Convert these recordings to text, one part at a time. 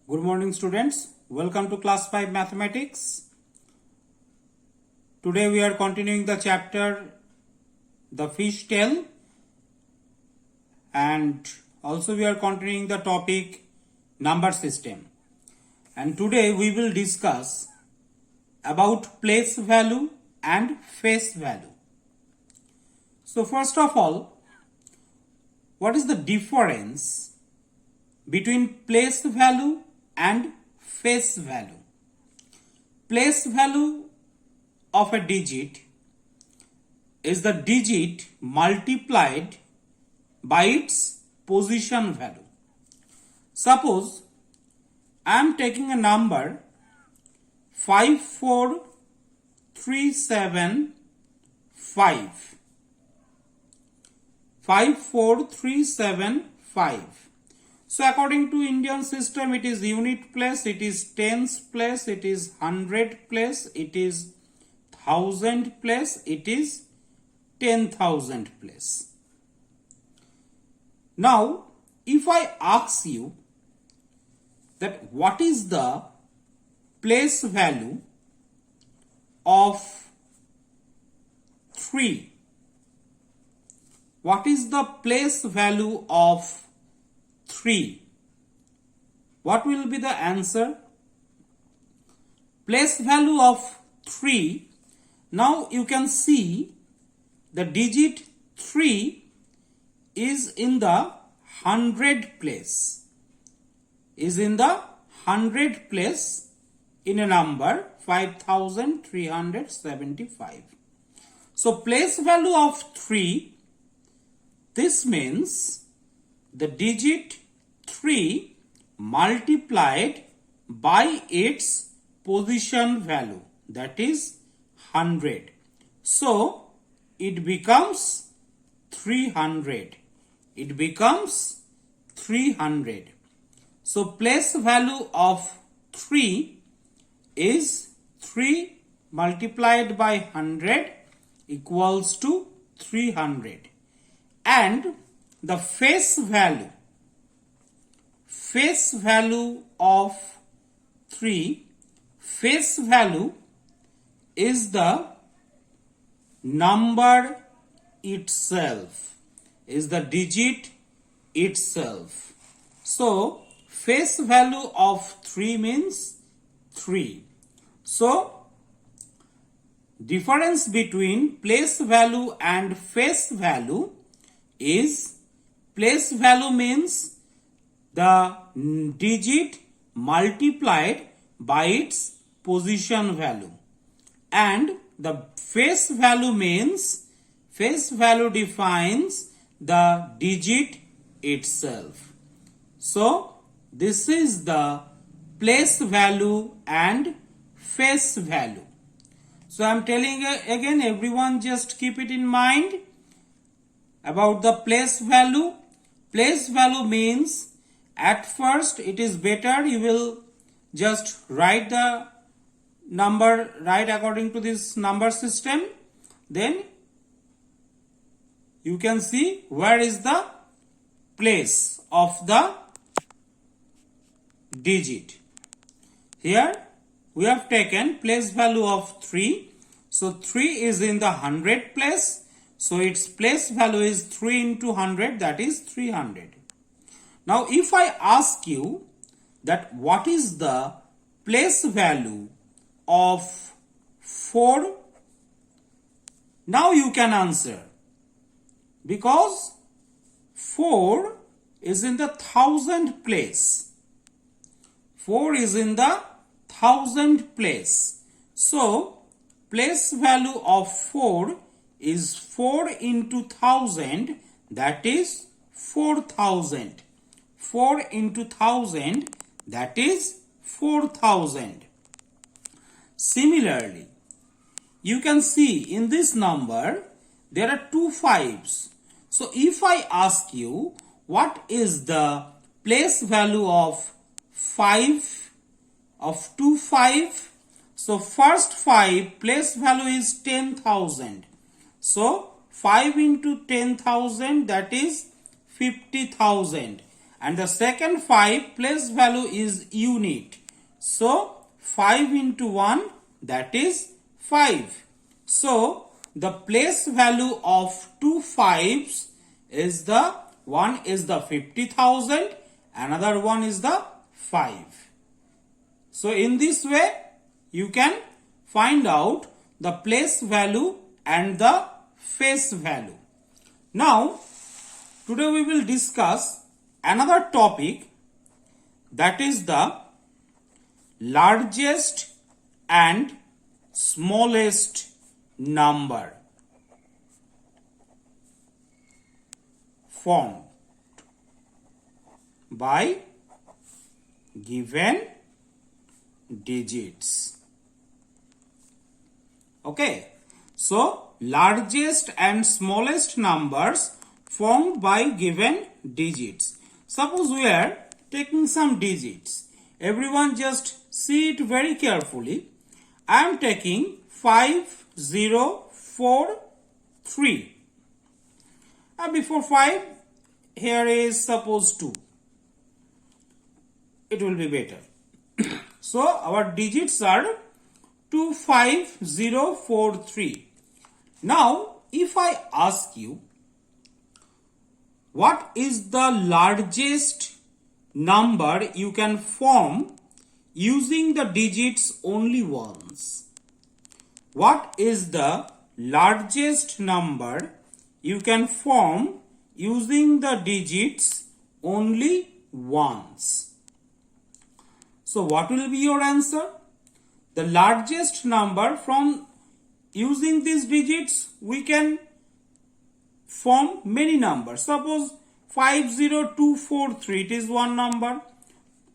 Good morning, students. Welcome to class 5 mathematics. Today we are continuing the chapter The Fish Tale, and also we are continuing the topic number system. And today we will discuss about place value and face value. So first of all, what is the difference between place value and face value? Place value of a digit is the digit multiplied by its position value. Suppose I am taking a number 54375. 54375. So according to Indian system, it is unit place, it is tens place, it is hundred place, it is thousand place, it is 10,000 place. Now, if I ask you that what is the place value of 3? What is the place value of 3? What will be the answer? Place value of 3. Now you can see the digit 3 is in the hundred place. Is in the hundred place in a number 5375. So place value of 3. This means the digit 3 multiplied by its position value, that is 100. So it becomes 300. It becomes 300. So place value of 3 is 3 multiplied by 100 equals to 300. And the face value of 3, face value is the number itself, is the digit itself. So face value of 3 means 3. So difference between place value and face value is place value means the digit multiplied by its position value, and the face value means face value defines the digit itself. So this is the place value and face value. So I am telling again, everyone just keep it in mind about the place value. Place value means at first it is better you will just write the number right according to this number system. Then you can see where is the place of the digit. Here we have taken place value of 3. So 3 is in the 100 place. So its place value is 3 into 100, that is 300. Now if I ask you that what is the place value of 4, now you can answer, because 4 is in the thousand place. 4 is in the thousand place. So place value of 4 is 4 into 1000, that is 4000. 4 into 1000, that is 4000. Similarly, you can see in this number there are 2 5s. So if I ask you what is the place value of 5 of 2 5, so first 5 place value is 10,000. So 5 into 10,000, that is 50,000. and the second 5 place value is unit. So 5 into 1, that is 5. So the place value of two fives is the one is the 50,000, another one is the 5. So in this way you can find out the place value and the face value. Now today we will discuss another topic, that is the largest and smallest number formed by given digits. Okay, so largest and smallest numbers formed by given digits. Suppose we are taking some digits. Everyone just see it very carefully. I am taking 5, 0, 4, 3. And before 5, here is suppose 2. It will be better. So our digits are 2, 5, 0, 4, 3. Now if I ask you, what is the largest number you can form using the digits only once? What is the largest number you can form using the digits only once? So what will be your answer? The largest number from using these digits, we can form many numbers. Suppose 50243, it is one number.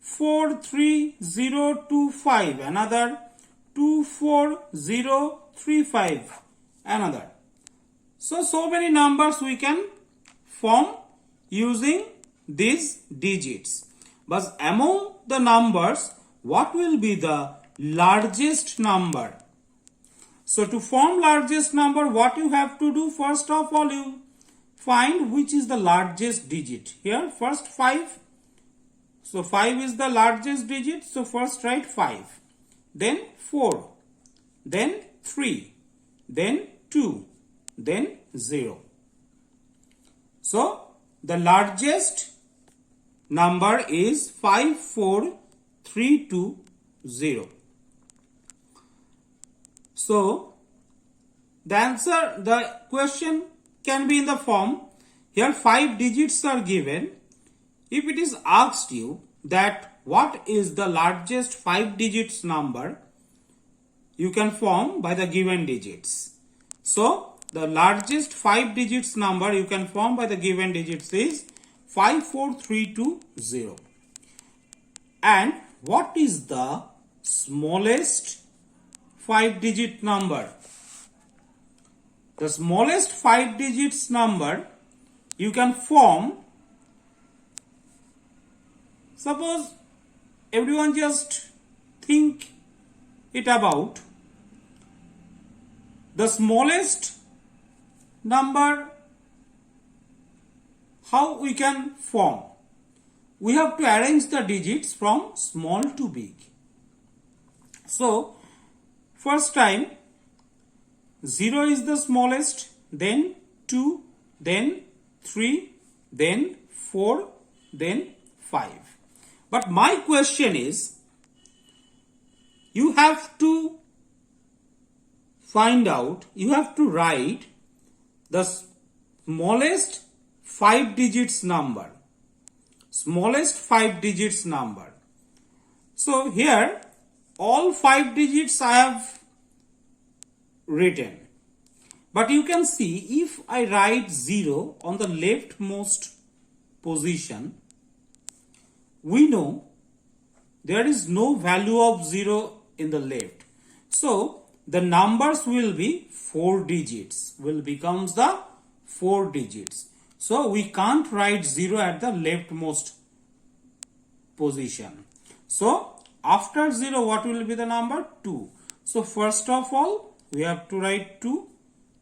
43025, another. 24035, another. So many numbers we can form using these digits. But among the numbers, what will be the largest number? So to form largest number, what you have to do, first of all, you find which is the largest digit. Here first 5. So 5 is the largest digit. So first write 5. Then 4. Then 3. Then 2. Then 0. So the largest number is 54320. So the question can be in the form, here 5 digits are given. If it is asked you that what is the largest 5 digits number you can form by the given digits. So the largest 5 digits number you can form by the given digits is 54320. And what is the smallest 5 digit number? The smallest 5 digits number you can form, suppose everyone just think it about the smallest number, how we can form. We have to arrange the digits from small to big. So first time 0 is the smallest, then 2, then 3, then 4, then 5. But my question is, you have to find out, you have to write the smallest 5 digits number. Smallest 5 digits number. So here all 5 digits I have written. But you can see, if I write 0 on the leftmost position, we know there is no value of 0 in the left. So the numbers will be 4 digits, will becomes the 4 digits. So we can't write 0 at the leftmost position. So after 0, what will be the number? 2. So first of all, we have to write 2,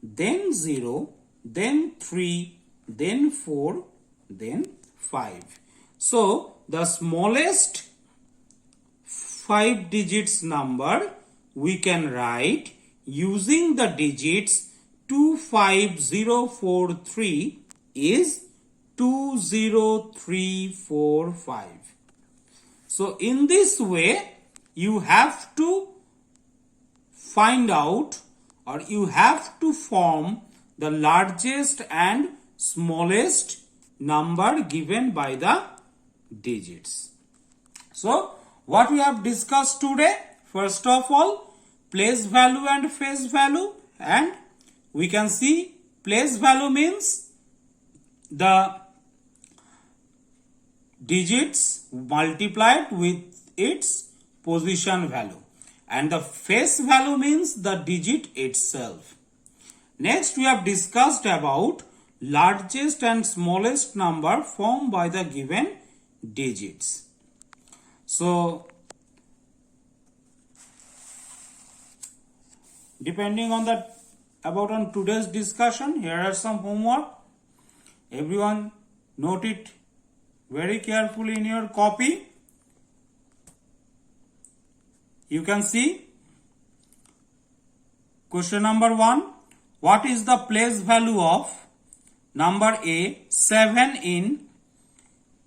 then 0, then 3, then 4, then 5. So the smallest 5 digits number we can write using the digits 25043 is 20345. So in this way you have to find out, or you have to form the largest and smallest number given by the digits. So what we have discussed today, first of all, place value and face value, and we can see place value means the digits multiplied with its position value, and the face value means the digit itself. Next we have discussed about largest and smallest number formed by the given digits. So depending on today's discussion, here are some homework. Everyone note it very carefully in your copy. You can see question number 1. What is the place value of number A 7 in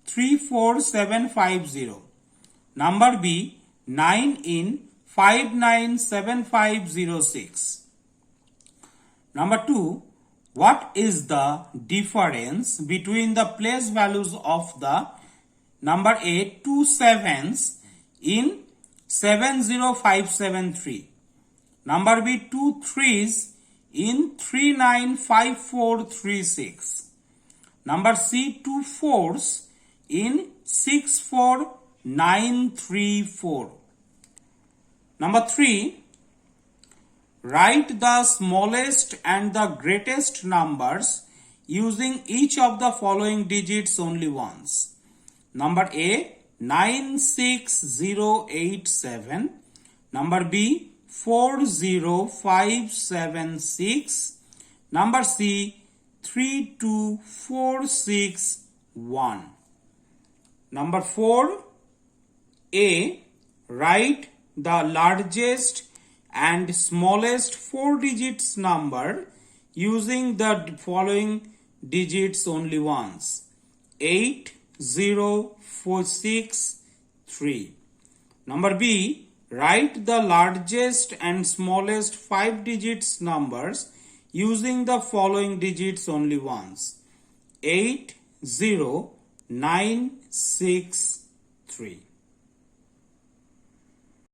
34750? Number B 9 in 597506. Number 2. What is the difference between the place values of the number A 2 sevens in 70573? Number B 2 threes in 395436. Number C 2 fours in 64934. Number 3. Write the smallest and the greatest numbers using each of the following digits only once. Number A 96087. Number B 40576. Number C 32461. Number 4. A. Write the largest and smallest 4 digits number using the following digits only once. 80463. Number B. Write the largest and smallest 5 digits numbers using the following digits only once. 80963.